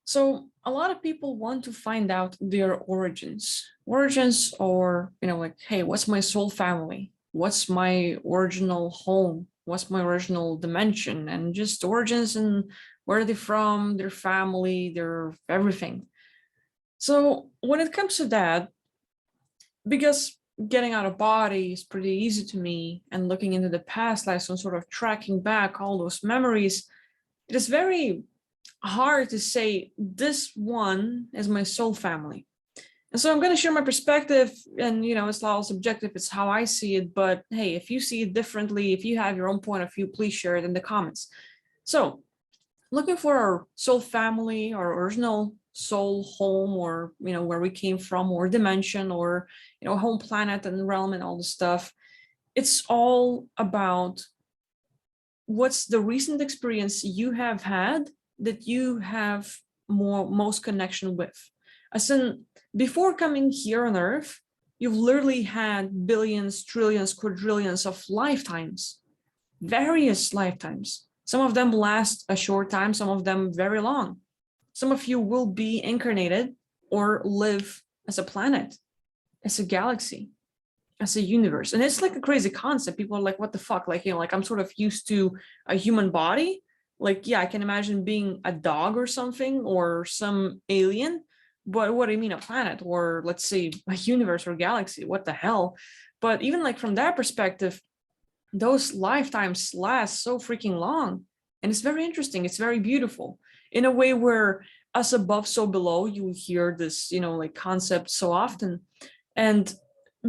So a lot of people want to find out their origins, or, like, hey, what's my soul family? What's my original home? What's my original dimension? And just origins and where are they from, their family, their everything. So when it comes to that, because getting out of body is pretty easy to me and looking into the past lives and sort of tracking back all those memories, it is very hard to say this one is my soul family. And so I'm going to share my perspective, and it's all subjective, it's how I see it. But hey, if you see it differently, if you have your own point of view, please share it in the comments. So looking for our soul family, our original soul home, or where we came from, or dimension, or home planet and realm and all this stuff, it's all about what's the recent experience you have had that you have most connection with. As in, before coming here on Earth, you've literally had billions, trillions, quadrillions of lifetimes, various lifetimes. Some of them last a short time, some of them very long. Some of you will be incarnated or live as a planet, as a galaxy, as a universe. And it's like a crazy concept. People are like, what the fuck? Like, like I'm sort of used to a human body. Like, yeah, I can imagine being a dog or something, or some alien. But what do you mean a planet, or let's say a universe or galaxy? What the hell? But even like from that perspective, those lifetimes last so freaking long. And it's very interesting. It's very beautiful in a way where us above, so below, you hear this, like concept so often. And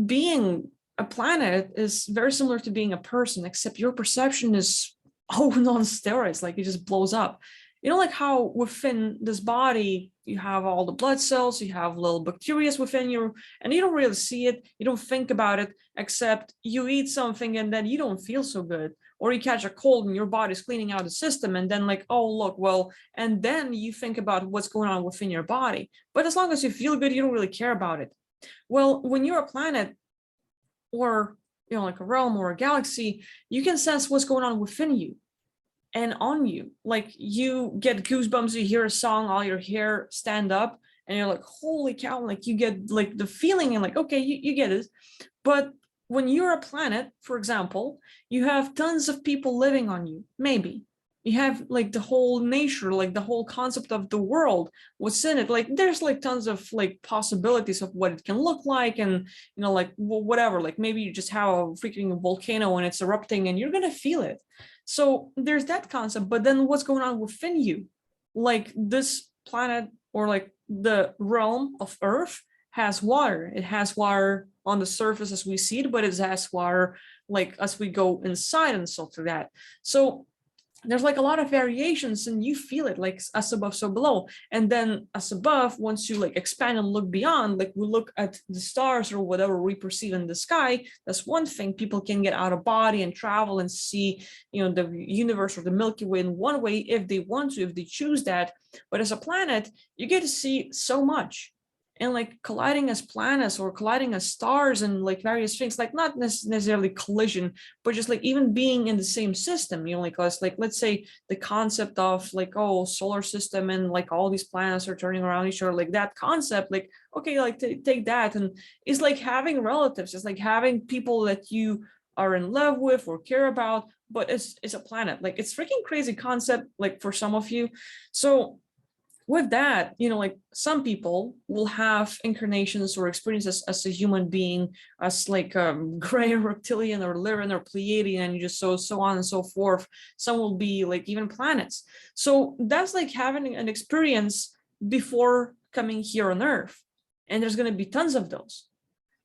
being a planet is very similar to being a person, except your perception is on steroids. Like, it just blows up. Like how within this body you have all the blood cells, you have little bacteria within you, and you don't really see it, you don't think about it, except you eat something and then you don't feel so good, or you catch a cold and your body's cleaning out the system, and then like, oh look, well, and then you think about what's going on within your body. But as long as you feel good, you don't really care about it. Well, when you're a planet, or like a realm or a galaxy, you can sense what's going on within you and on you. Like, you get goosebumps, you hear a song, all your hair stand up, and you're like, holy cow, like you get like the feeling, and like, okay, you get it. But when you're a planet, for example, you have tons of people living on you. Maybe you have like the whole nature, like the whole concept of the world, what's in it. Like, there's like tons of like possibilities of what it can look like, and like whatever. Like, maybe you just have a freaking volcano and it's erupting and you're gonna feel it. So there's that concept. But then what's going on within you? Like, this planet, or like the realm of Earth, has water. It has water on the surface as we see it, but it has water like as we go inside and stuff like that. So there's like a lot of variations, and you feel it, like us above, so below. And then us above, once you like expand and look beyond, like we look at the stars or whatever we perceive in the sky, that's one thing. People can get out of body and travel and see, the universe or the Milky Way in one way if they want to, if they choose that. But as a planet, you get to see so much. And like colliding as planets or colliding as stars and like various things, like not necessarily collision, but just like even being in the same system, like us, like let's say the concept of like, oh, solar system, and like all these planets are turning around each other, like that concept, like, okay, like take that, and it's like having relatives, it's like having people that you are in love with or care about, but it's a planet. Like, it's freaking crazy concept, like for some of you. So with that, like some people will have incarnations or experiences as a human being, as like gray reptilian or Lyran or Pleiadian, and just so on and so forth. Some will be like even planets. So that's like having an experience before coming here on Earth. And there's going to be tons of those.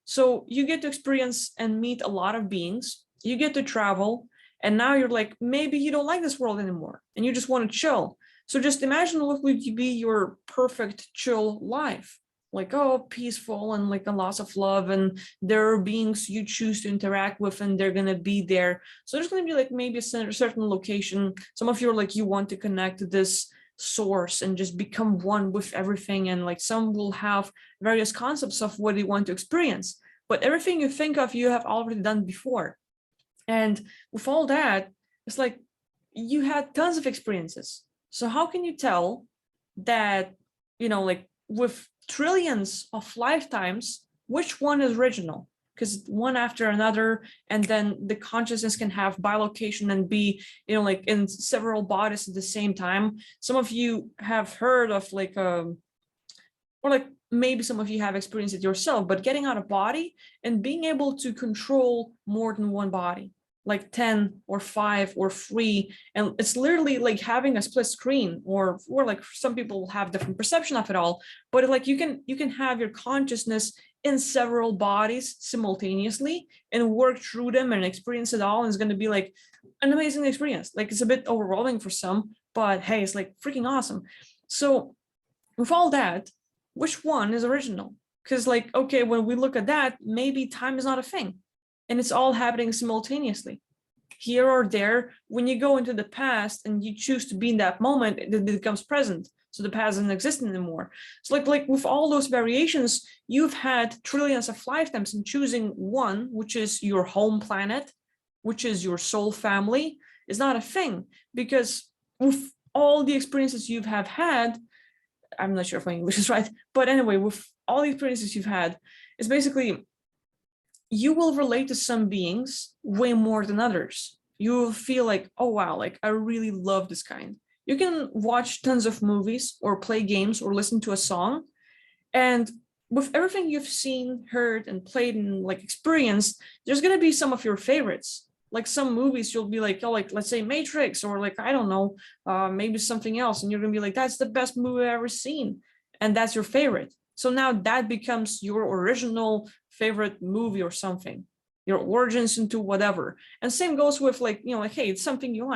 So you get to experience and meet a lot of beings. You get to travel. And now you're like, maybe you don't like this world anymore and you just want to chill. So just imagine what would be your perfect chill life. Like, oh, peaceful and like a lots of love, and there are beings you choose to interact with and they're going to be there. So there's going to be like maybe a certain location. Some of you are like, you want to connect to this source and just become one with everything. And like some will have various concepts of what they want to experience. But everything you think of, you have already done before. And with all that, it's like you had tons of experiences. So how can you tell that like with trillions of lifetimes, which one is original? Because one after another, and then the consciousness can have bilocation and be, like in several bodies at the same time. Some of you have heard of like, or like maybe some of you have experienced it yourself, but getting out of body and being able to control more than one body, like 10 or 5 or 3, and it's literally like having a split screen, or like some people will have different perception of it all, but like you can have your consciousness in several bodies simultaneously and work through them and experience it all, and it's going to be like an amazing experience. Like it's a bit overwhelming for some, but hey, it's like freaking awesome. So with all that, which one is original? Because like, okay, when we look at that, maybe time is not a thing and it's all happening simultaneously here or there. When you go into the past and you choose to be in that moment, it becomes present. So the past doesn't exist anymore. So like with all those variations, you've had trillions of lifetimes in choosing one, which is your home planet, which is your soul family, is not a thing. Because with all the experiences you have had, I'm not sure if my English is right, but anyway, with all the experiences you've had, it's basically you will relate to some beings way more than others. You will feel like, oh wow, like I really love this kind. You can watch tons of movies or play games or listen to a song, and with everything you've seen, heard, and played and like experienced, there's gonna be some of your favorites. Like some movies, you'll be like, oh, like let's say Matrix, or like I don't know, maybe something else, and you're gonna be like, that's the best movie I've ever seen, and that's your favorite. So now that becomes your original favorite movie or something, your origins into whatever. And same goes with like, like, hey, it's something you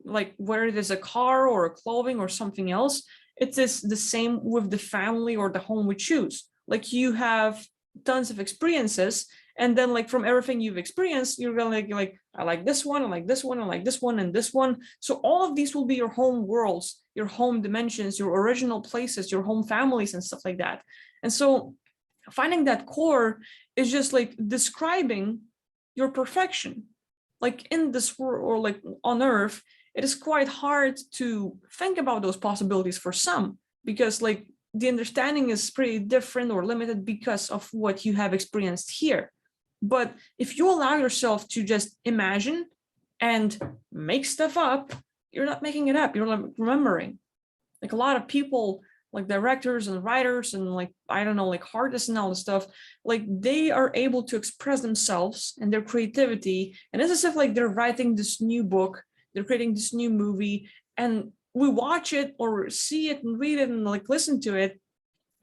like whether it is a car or a clothing or something else. It is the same with the family or the home we choose. Like you have tons of experiences, and then like from everything you've experienced, you're gonna like I like this one, I like this one, I like this one, and this one. So all of these will be your home worlds, your home dimensions, your original places, your home families, and stuff like that. And so finding that core is just like describing your perfection. Like in this world, or like on Earth, it is quite hard to think about those possibilities for some, because like the understanding is pretty different or limited because of what you have experienced here. But if you allow yourself to just imagine and make stuff up, you're not making it up, you're like remembering. Like a lot of people, like directors and writers and like, I don't know, like artists and all this stuff, like they are able to express themselves and their creativity. And it's as if like they're writing this new book, they're creating this new movie, and we watch it or see it and read it and like listen to it,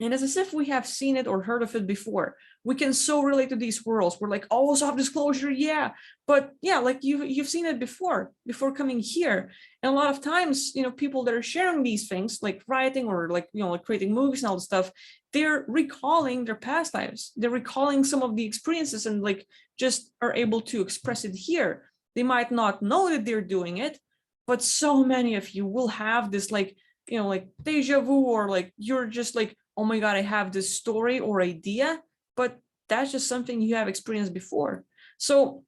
and it's as if we have seen it or heard of it before. We can so relate to these worlds. We're like, oh, self-disclosure, yeah. But yeah, like you've seen it before coming here. And a lot of times, people that are sharing these things, like writing or like, like creating movies and all this stuff, they're recalling their past lives. They're recalling some of the experiences and like just are able to express it here. They might not know that they're doing it, but so many of you will have this like, like deja vu, or like you're just like, oh my God, I have this story or idea, but that's just something you have experienced before. So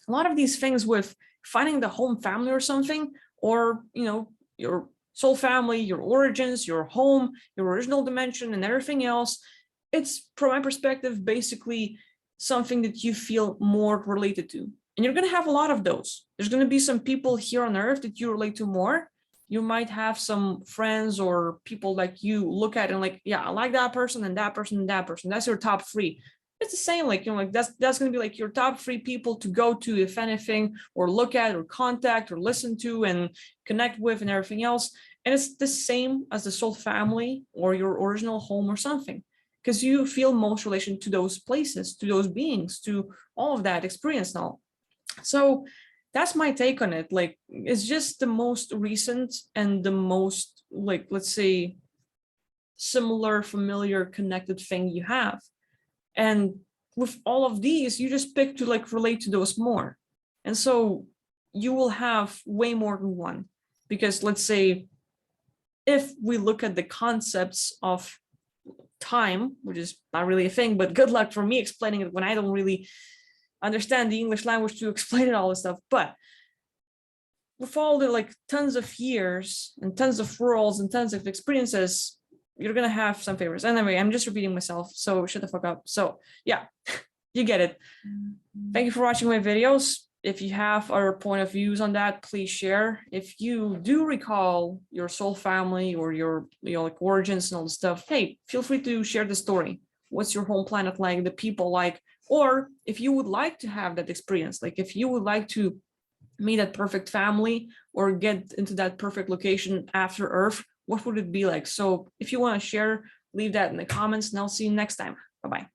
a lot of these things with finding the home family or something, or, your soul family, your origins, your home, your original dimension and everything else, it's, from my perspective, basically something that you feel more related to. And you're going to have a lot of those. There's going to be some people here on Earth that you relate to more. You might have some friends or people like you look at and like, yeah, I like that person and that person and that person. That's your top 3. It's the same, like, like that's going to be like your top 3 people to go to, if anything, or look at or contact or listen to and connect with and everything else. And it's the same as the soul family or your original home or something, because you feel most relation to those places, to those beings, to all of that experience now. So that's my take on it. Like, it's just the most recent and the most, like, let's say, similar, familiar, connected thing you have. And with all of these, you just pick to like relate to those more. And so you will have way more than one. Because let's say, if we look at the concepts of time, which is not really a thing, but good luck for me explaining it when I don't really understand the English language to explain it all this stuff. But with all the like tons of years and tons of worlds and tons of experiences, you're gonna have some favorites. Anyway, I'm just repeating myself, so shut the fuck up. So yeah, you get it. Thank you for watching my videos. If you have other point of views on that, please share. If you do recall your soul family or your like origins and all the stuff, hey, feel free to share the story. What's your home planet like, the people like, or if you would like to have that experience, like if you would like to meet that perfect family or get into that perfect location after Earth, what would it be like? So if you want to share, leave that in the comments and I'll see you next time. Bye-bye.